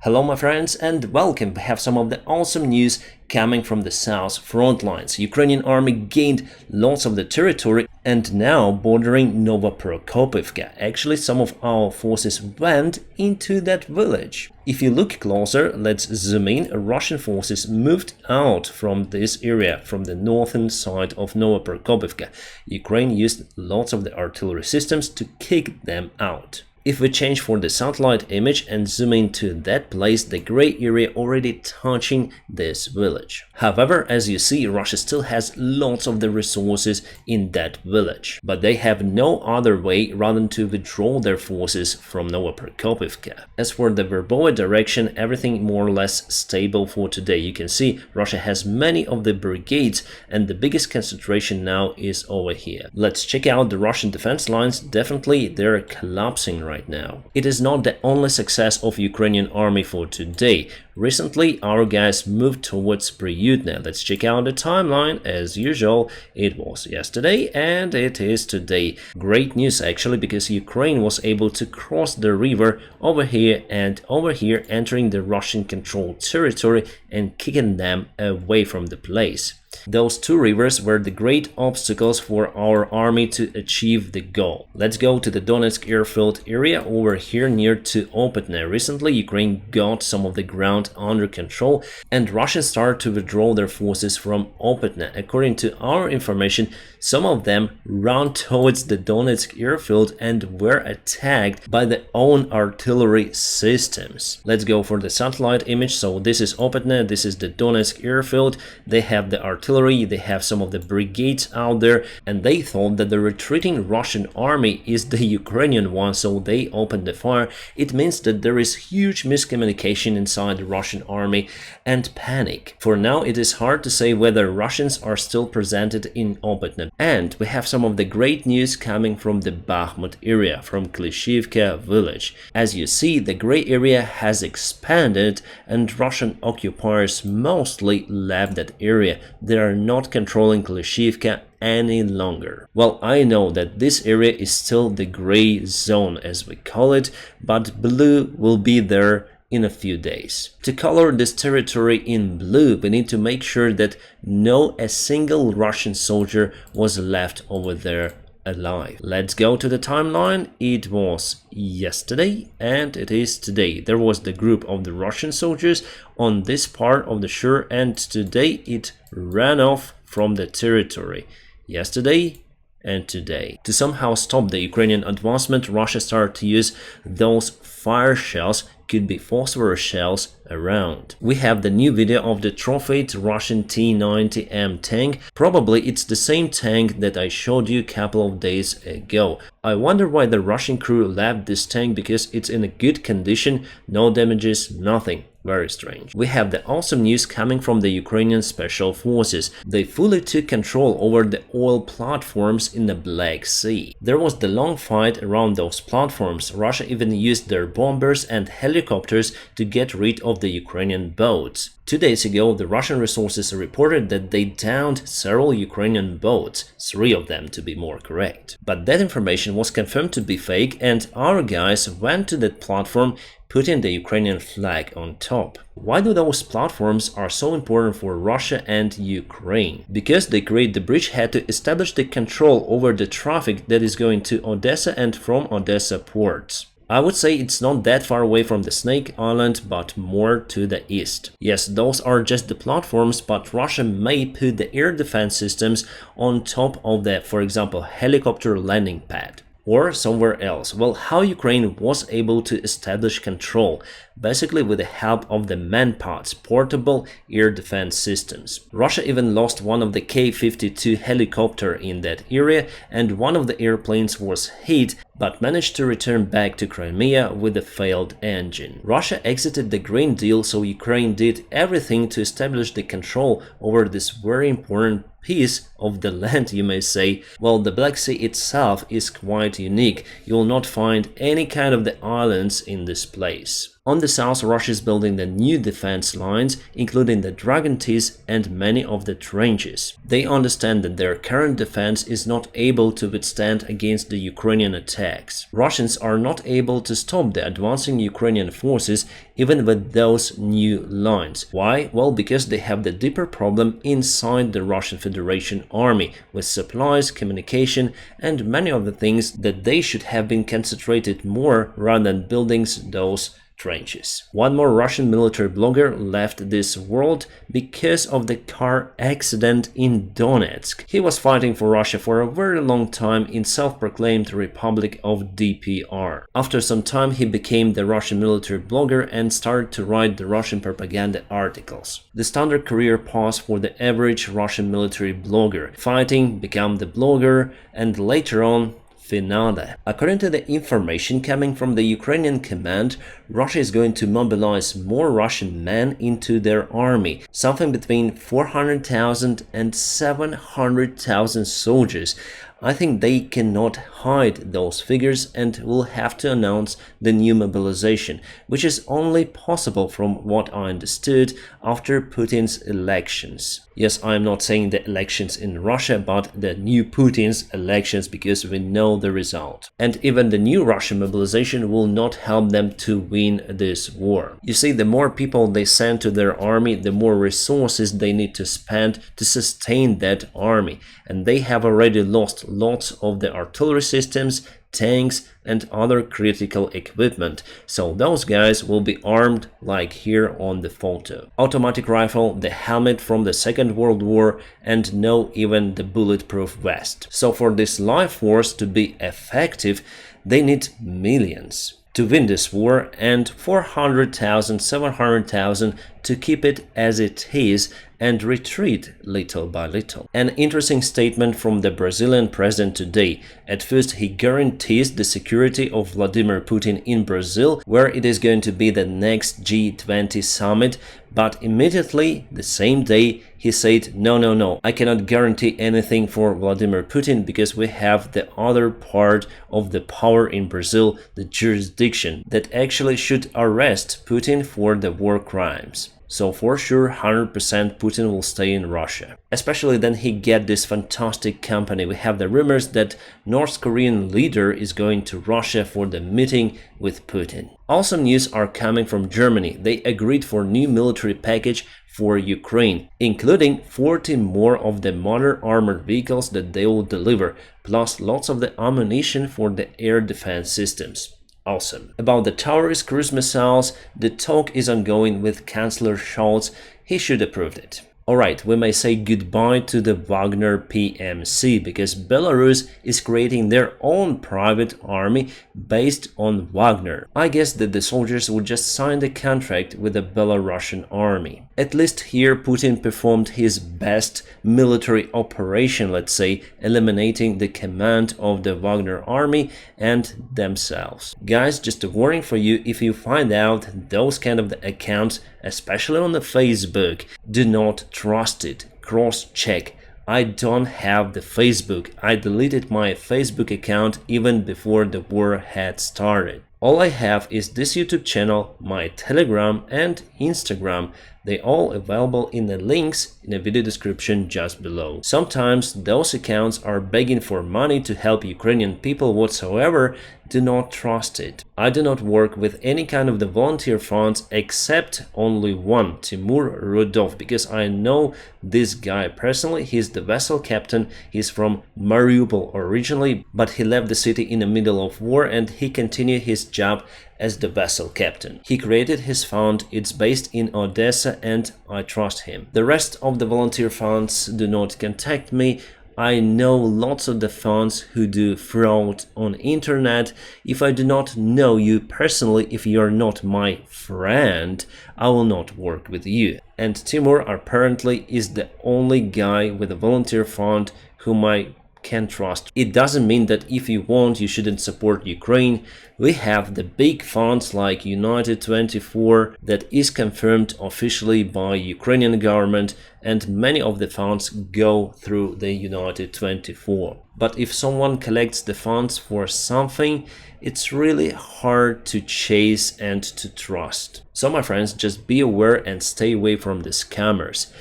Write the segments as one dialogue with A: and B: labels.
A: Hello my friends and welcome. We have some of the awesome news coming from the south front lines. Ukrainian army gained lots of the territory and now bordering Novoprokopivka. Actually, some of our forces went into that village. If you look closer, let's zoom in. Russian forces moved out from this area, from the northern side of Novoprokopivka. Ukraine used lots of the artillery systems to kick them out. If we change for the satellite image and zoom into that place, the gray area already touching this village. However, as you see, Russia still has lots of the resources in that village, but they have no other way rather than to withdraw their forces from Novoprokopivka. As for the Verboa direction, everything more or less stable for today. You can see Russia has many of the brigades and the biggest concentration now is over here. Let's check out the Russian defense lines. Definitely they're collapsing right now. It is not the only success of Ukrainian army for today. Recently, our guys moved towards Opytne. Let's check out the timeline. As usual, it was yesterday and it is today. Great news actually, because Ukraine was able to cross the river over here and over here, entering the Russian-controlled territory and kicking them away from the place. Those two rivers were the great obstacles for our army to achieve the goal. Let's go to the Donetsk airfield area over here near to Opytne. Recently, Ukraine got some of the ground under control and Russians started to withdraw their forces from Opytne. According to our information, some of them ran towards the Donetsk airfield and were attacked by their own artillery systems. Let's go for the satellite image. So this is Opytne, this is the Donetsk airfield. They have the artillery, they have some of the brigades out there, and they thought that the retreating Russian army is the Ukrainian one, so they opened the fire. It means that there is huge miscommunication inside the Russian army and panic. For now, it is hard to say whether Russians are still presented in Opytne. And we have some of the great news coming from the Bakhmut area, from Klishivka village. As you see, the gray area has expanded and Russian occupiers mostly left that area. They are not controlling Klishivka any longer. Well, I know that this area is still the gray zone as we call it, but blue will be there in a few days. To color this territory in blue, we need to make sure that a single Russian soldier was left over there alive. Let's go to the timeline. It was yesterday and it is today. There was the group of the Russian soldiers on this part of the shore and today it ran off from the territory. Yesterday and today. To somehow stop the Ukrainian advancement, Russia started to use those fire shells, could be phosphorus shells, around. We have the new video of the trophied Russian T-90M tank. Probably it's the same tank that I showed you a couple of days ago. I wonder why the Russian crew left this tank, because it's in a good condition, no damages, nothing. Very strange. We have the awesome news coming from the Ukrainian Special Forces. They fully took control over the oil platforms in the Black Sea. There was the long fight around those platforms. Russia even used their bombers and helicopters to get rid of the Ukrainian boats. 2 days ago, the Russian resources reported that they downed several Ukrainian boats, 3 of them to be more correct. But that information was confirmed to be fake and our guys went to that platform, putting the Ukrainian flag on top. Why do those platforms are so important for Russia and Ukraine? Because they create the bridgehead to establish the control over the traffic that is going to Odessa and from Odessa ports. I would say it's not that far away from the Snake Island, but more to the east. Yes, those are just the platforms, but Russia may put the air defense systems on top of the, for example, helicopter landing pad. Or somewhere else. Well, how Ukraine was able to establish control? Basically with the help of the Manpads, portable air defense systems. Russia even lost one of the K-52 helicopter in that area and one of the airplanes was hit but managed to return back to Crimea with a failed engine. Russia exited the Green Deal, so Ukraine did everything to establish the control over this very important piece of the land, you may say. Well, the Black Sea itself is quite unique. You will not find any kind of the islands in this place. On the south, Russia is building the new defense lines, including the Dragon T's and many of the trenches. They understand that their current defense is not able to withstand against the Ukrainian attacks. Russians are not able to stop the advancing Ukrainian forces even with those new lines. Why? Well, because they have the deeper problem inside the Russian Federation army, with supplies, communication, and many of the things that they should have been concentrated more rather than building those trenches. One more Russian military blogger left this world because of the car accident in Donetsk. He was fighting for Russia for a very long time in self-proclaimed Republic of DPR. After some time he became the Russian military blogger and started to write the Russian propaganda articles. The standard career path for the average Russian military blogger: fighting, become the blogger, and later on finale. According to the information coming from the Ukrainian command, Russia is going to mobilize more Russian men into their army, something between 400,000 and 700,000 soldiers. I think they cannot hide those figures and will have to announce the new mobilization, which is only possible from what I understood after Putin's elections. Yes, I am not saying the elections in Russia, but the new Putin's elections, because we know the result. And even the new Russian mobilization will not help them to win this war. You see, the more people they send to their army, the more resources they need to spend to sustain that army. And they have already lost lots of the artillery systems, tanks, and other critical equipment, so those guys will be armed like here on the photo. Automatic rifle, the helmet from the Second World War, and no even the bulletproof vest. So for this life force to be effective, they need millions to win this war, and 400,000, 700,000 to keep it as it is and retreat little by little. An interesting statement from the Brazilian president today. At first, he guarantees the security of Vladimir Putin in Brazil, where it is going to be the next G20 summit, but immediately, the same day, he said, no, I cannot guarantee anything for Vladimir Putin because we have the other part of the power in Brazil, the jurisdiction, that actually should arrest Putin for the war crimes. So for sure, 100% Putin will stay in Russia. Especially then he get this fantastic company. We have the rumors that North Korean leader is going to Russia for the meeting with Putin. Awesome news are coming from Germany. They agreed for new military package for Ukraine, including 40 more of the modern armored vehicles that they will deliver, plus lots of the ammunition for the air defense systems. Awesome. About the Taurus cruise missiles, the talk is ongoing with Chancellor Scholz. He should approve it. Alright, we may say goodbye to the Wagner PMC because Belarus is creating their own private army based on Wagner. I guess that the soldiers would just sign the contract with the Belarusian army. At least here Putin performed his best military operation, let's say, eliminating the command of the Wagner army and themselves. Guys, just a warning for you, if you find out those kind of accounts, especially on the Facebook, do not trust it. Cross-check. I don't have the Facebook. I deleted my Facebook account even before the war had started. All I have is this YouTube channel, my Telegram and Instagram. They all available in the links in the video description just below. Sometimes those accounts are begging for money to help Ukrainian people whatsoever. Do not trust it. I do not work with any kind of the volunteer funds except only one, Timur Rudov, because I know this guy personally. He's the vessel captain. He's from Mariupol originally, but he left the city in the middle of war and he continued his job as the vessel captain. He created his fund. It's based in Odessa and I trust him. The rest of the volunteer funds do not contact me. I know lots of the funds who do fraud on internet. If I do not know you personally, if you're not my friend, I will not work with you. And Timur apparently is the only guy with a volunteer fund whom I can trust. It doesn't mean that if you want, you shouldn't support Ukraine. We have the big funds like United 24 that is confirmed officially by Ukrainian government, and many of the funds go through the United 24. But if someone collects the funds for something, it's really hard to chase and to trust. So my friends, just be aware and stay away from the scammers.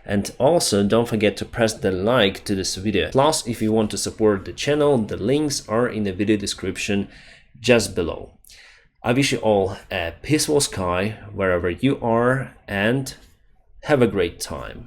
A: And also don't forget to press the like to this video. Plus, if you want to support the channel, the links are in the video description just below. I wish you all a peaceful sky wherever you are and have a great time.